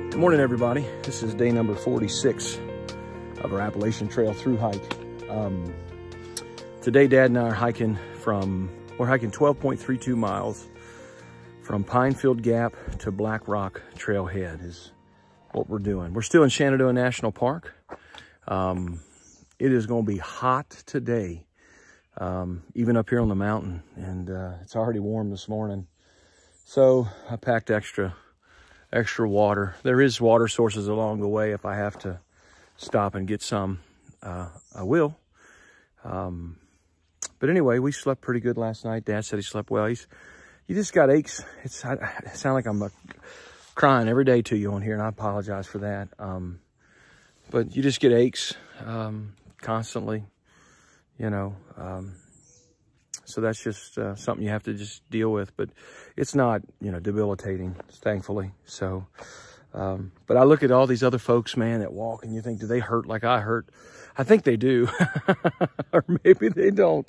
Good morning, everybody. This is day number 46 of our Appalachian Trail through hike. Today, Dad and I are hiking we're hiking 12.32 miles from Pinefield Gap to Black Rock Trailhead is what we're doing. We're still in Shenandoah National Park. It is going to be hot today, even up here on the mountain, and it's already warm this morning. So I packed extra water. There is water sources along the way. If I have to stop and get some, I will. But anyway, we slept pretty good last night. Dad said he slept well. You just got aches. I sound like I'm crying every day to you on here, and I apologize for that. But you just get aches constantly, you know. So that's just something you have to just deal with, but it's not, you know, debilitating, thankfully. So, but I look at all these other folks, man, that walk, and you think, do they hurt like I hurt? I think they do, or maybe they don't.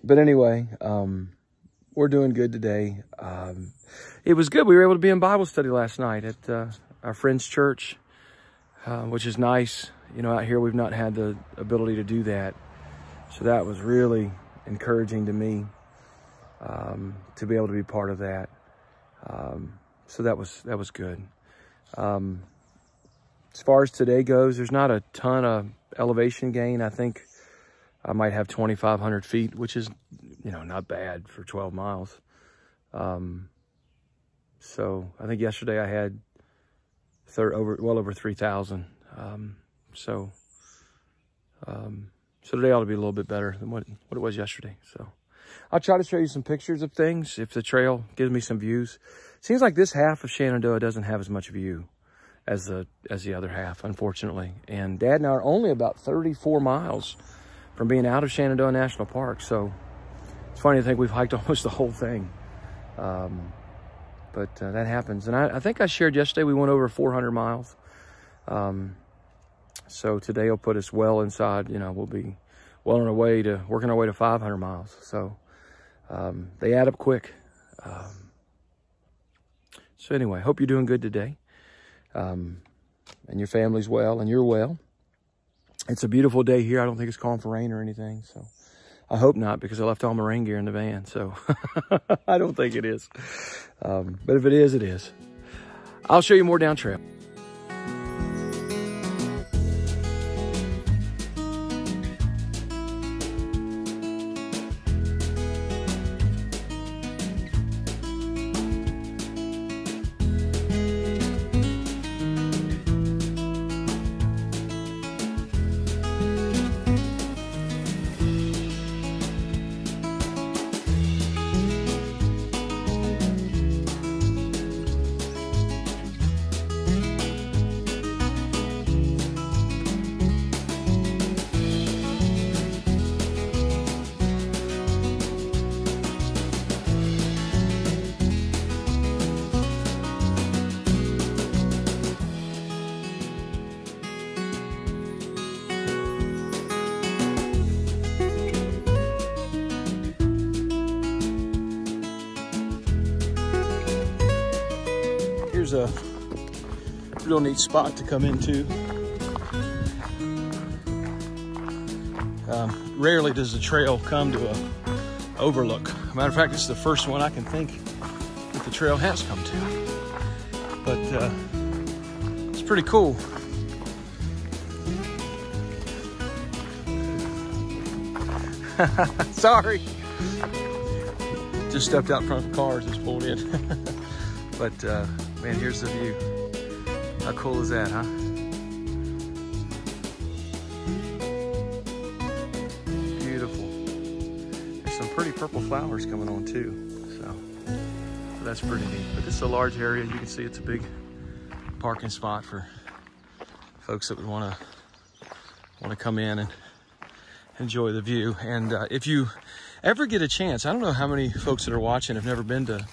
But anyway, we're doing good today. It was good. We were able to be in Bible study last night at our friend's church, which is nice. You know, out here we've not had the ability to do that. So that was really encouraging to me, to be able to be part of that. So that was good. As far as today goes, there's not a ton of elevation gain. I think I might have 2,500 feet, which is, you know, not bad for 12 miles. So I think yesterday I had well over 3,000. So today ought to be a little bit better than what it was yesterday. So I'll try to show you some pictures of things if the trail gives me some views. Seems like this half of Shenandoah doesn't have as much view as the other half, unfortunately. And Dad and I are only about 34 miles from being out of Shenandoah National Park. So it's funny to think we've hiked almost the whole thing. But that happens. And I think I shared yesterday we went over 400 miles. So today will put us well inside, you know, we'll be well on our way to, working our way to 500 miles. So they add up quick. So anyway, hope you're doing good today. And your family's well and you're well. It's a beautiful day here. I don't think it's calling for rain or anything. So I hope not, because I left all my rain gear in the van. So I don't think it is. But if it is, it is. I'll show you more down trail. Here's a real neat spot to come into. Rarely does the trail come to an overlook. Matter of fact, it's the first one I can think that the trail has come to. But it's pretty cool. Sorry. Just stepped out in front of cars, just pulled in. But man, here's the view. How cool is that, huh? Beautiful. There's some pretty purple flowers coming on too. So that's pretty neat. But this is a large area. You can see it's a big parking spot for folks that would want to come in and enjoy the view. And if you ever get a chance, I don't know how many folks that are watching have never been to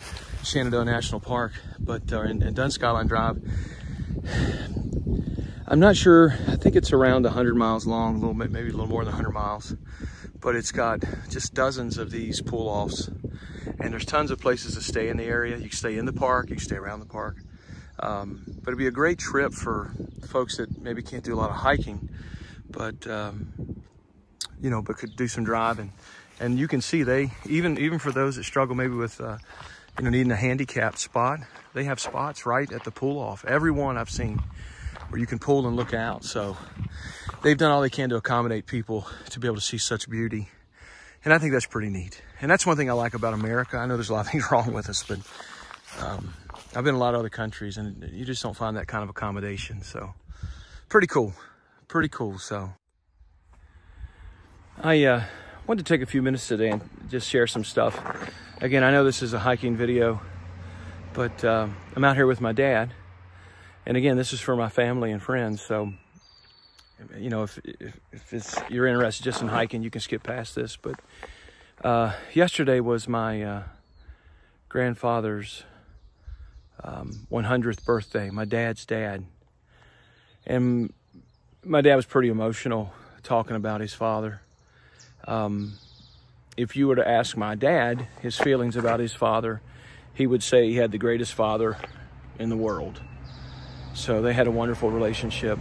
Shenandoah National Park, but in Dun Skyline Drive. I'm not sure. I think it's around 100 miles long, a little bit, maybe a little more than 100 miles. But it's got just dozens of these pull-offs, and there's tons of places to stay in the area. You can stay in the park, you can stay around the park. But it'd be a great trip for folks that maybe can't do a lot of hiking, but you know, but could do some driving. And you can see they, even for those that struggle maybe with, you know, needing a handicapped spot, they have spots right at the pull off. Every one I've seen where you can pull and look out. So they've done all they can to accommodate people to be able to see such beauty. And I think that's pretty neat. And that's one thing I like about America. I know there's a lot of things wrong with us, but I've been in a lot of other countries and you just don't find that kind of accommodation. So pretty cool, pretty cool. So I wanted to take a few minutes today and just share some stuff. Again, I know this is a hiking video, but I'm out here with my dad. And again, this is for my family and friends. So, you know, if you're interested just in hiking, you can skip past this. But yesterday was my grandfather's 100th birthday, my dad's dad. And my dad was pretty emotional talking about his father. If you were to ask my dad his feelings about his father, he would say he had the greatest father in the world. So they had a wonderful relationship,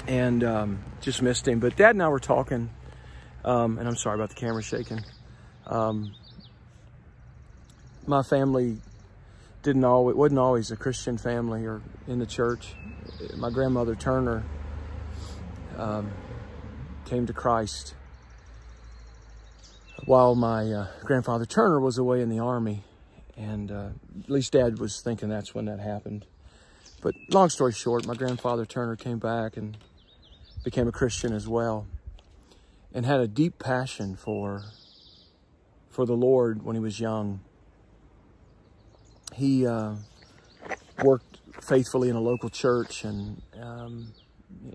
and just missed him. But Dad and I were talking, and I'm sorry about the camera shaking. My family wasn't always a Christian family or in the church. My grandmother Turner came to Christ while my grandfather Turner was away in the Army, and at least Dad was thinking that's when that happened. But long story short, my grandfather Turner came back and became a Christian as well, and had a deep passion for the Lord when he was young. He worked faithfully in a local church, and I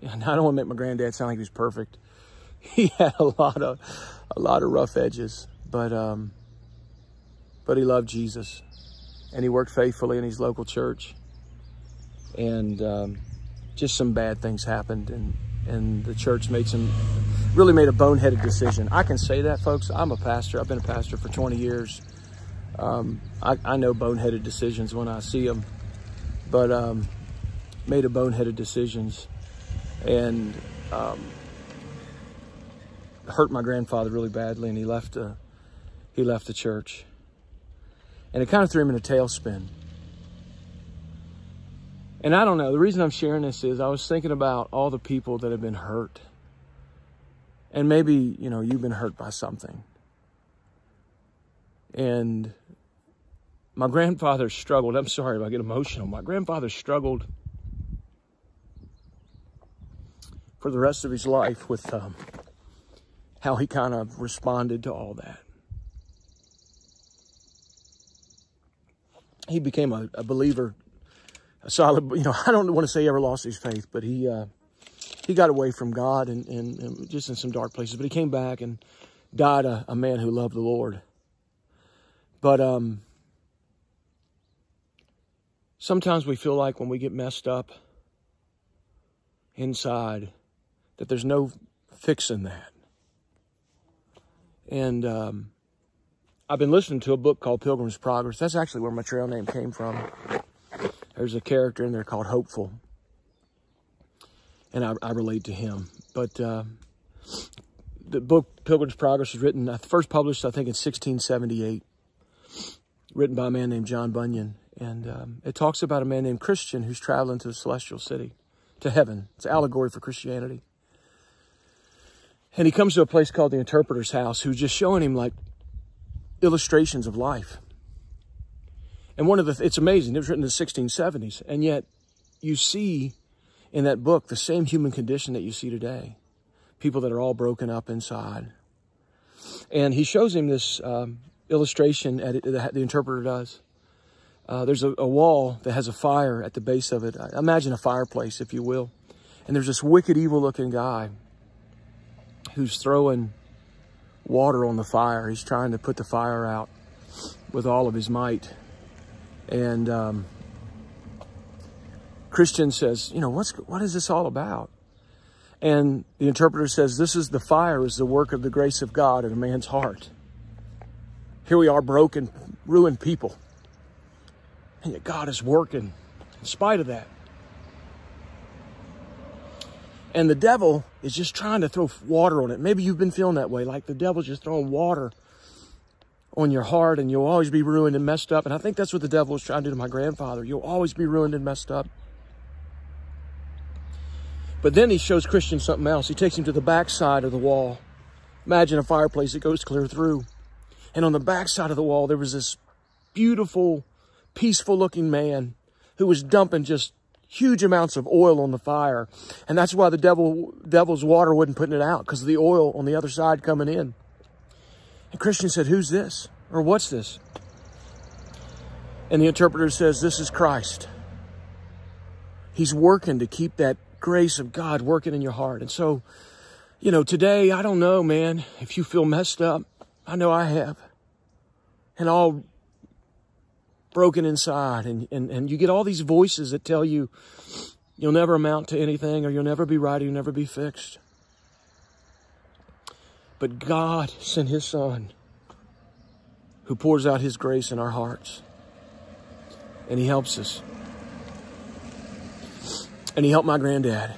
don't want to make my granddad sound like he was perfect. He had a lot of rough edges, but he loved Jesus, and he worked faithfully in his local church. And just some bad things happened, and the church really made a boneheaded decision. I can say that, folks. I'm a pastor. I've been a pastor for 20 years. I know boneheaded decisions when I see them, but made a boneheaded decisions, and hurt my grandfather really badly, and he left the church, and it kind of threw him in a tailspin. And I don't know, the reason I'm sharing this is I was thinking about all the people that have been hurt. And maybe, you know, you've been hurt by something. And my grandfather struggled. I'm sorry if I get emotional. My grandfather struggled for the rest of his life with how he kind of responded to all that. He became a believer, a solid, you know, I don't want to say he ever lost his faith, but he got away from God and just in some dark places. But he came back and died a man who loved the Lord. But sometimes we feel like when we get messed up inside that there's no fixing that. And I've been listening to a book called Pilgrim's Progress. That's actually where my trail name came from. There's a character in there called Hopeful, and I relate to him. But the book Pilgrim's Progress was written, first published, I think, in 1678, written by a man named John Bunyan. And it talks about a man named Christian who's traveling to the celestial city, to heaven. It's an allegory for Christianity. And he comes to a place called the Interpreter's House, who's just showing him, like, illustrations of life. And it's amazing, it was written in the 1670s, and yet you see in that book the same human condition that you see today. People that are all broken up inside. And he shows him this illustration, the interpreter does. There's a wall that has a fire at the base of it. Imagine a fireplace, if you will. And there's this wicked, evil-looking guy who's throwing water on the fire. He's trying to put the fire out with all of his might. And Christian says, you know, what is this all about? And the interpreter says, the fire is the work of the grace of God in a man's heart. Here we are, broken, ruined people. And yet God is working in spite of that. And the devil is just trying to throw water on it. Maybe you've been feeling that way, like the devil's just throwing water on your heart and you'll always be ruined and messed up. And I think that's what the devil was trying to do to my grandfather. You'll always be ruined and messed up. But then he shows Christian something else. He takes him to the back side of the wall. Imagine a fireplace that goes clear through. And on the back side of the wall, there was this beautiful, peaceful looking man who was dumping just huge amounts of oil on the fire. And that's why the devil's water wasn't putting it out, because of the oil on the other side coming in. And Christian said, who's this? Or what's this? And the interpreter says, this is Christ. He's working to keep that grace of God working in your heart. And so, you know, today, I don't know, man, if you feel messed up. I know I have. And all broken inside. And you get all these voices that tell you you'll never amount to anything, or you'll never be right, or you'll never be fixed. But God sent his Son, who pours out his grace in our hearts. And he helps us. And he helped my granddad.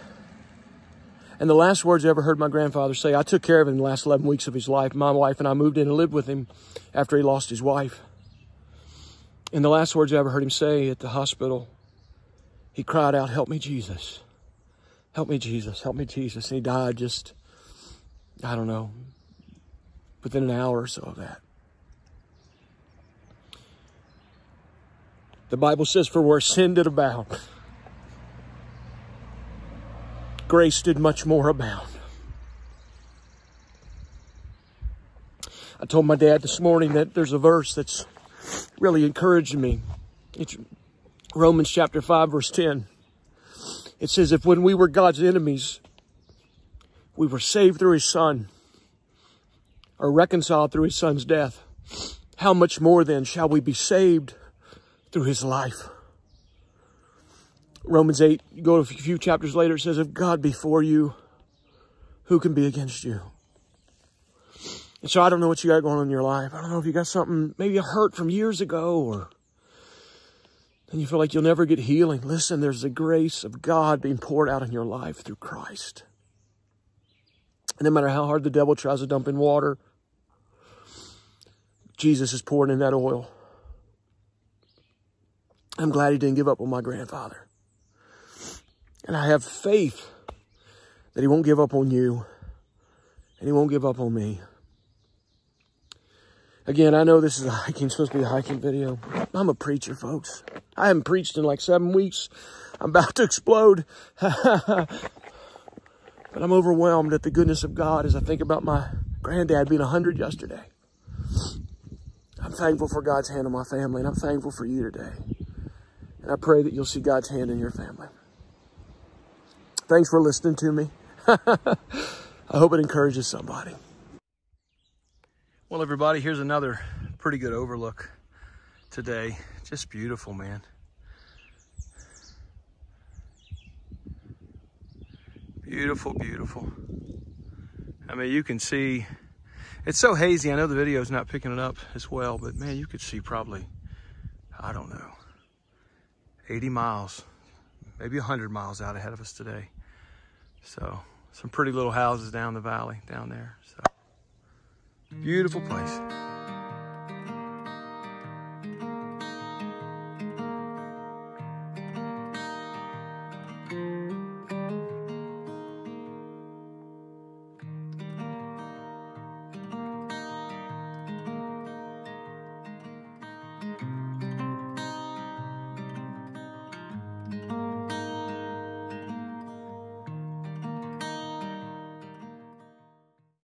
And the last words I ever heard my grandfather say, I took care of him the last 11 weeks of his life. My wife and I moved in and lived with him after he lost his wife. And the last words I ever heard him say at the hospital, he cried out, help me, Jesus. Help me, Jesus. Help me, Jesus. And he died just, I don't know, within an hour or so of that. The Bible says, for where sin did abound, grace did much more abound. I told my dad this morning that there's a verse that's really encouraged me. It's Romans chapter 5, verse 10. It says, if when we were God's enemies, we were saved through his Son, or reconciled through his Son's death, how much more then shall we be saved through his life? Romans 8, you go a few chapters later, it says, if God be for you, who can be against you? And so I don't know what you got going on in your life. I don't know if you got something, maybe a hurt from years ago, or and you feel like you'll never get healing. Listen, there's the grace of God being poured out in your life through Christ. And no matter how hard the devil tries to dump in water, Jesus is pouring in that oil. I'm glad he didn't give up on my grandfather. And I have faith that he won't give up on you, and he won't give up on me. Again, I know this is supposed to be a hiking video. I'm a preacher, folks. I haven't preached in like 7 weeks. I'm about to explode. But I'm overwhelmed at the goodness of God as I think about my granddad being 100 yesterday. I'm thankful for God's hand on my family, and I'm thankful for you today. And I pray that you'll see God's hand in your family. Thanks for listening to me. I hope it encourages somebody. Well, everybody, here's another pretty good overlook today. Just beautiful, man. Beautiful, beautiful. I mean, you can see, it's so hazy. I know the video's not picking it up as well, but man, you could see probably, I don't know, 80 miles, maybe 100 miles out ahead of us today. So some pretty little houses down the valley down there. So beautiful place.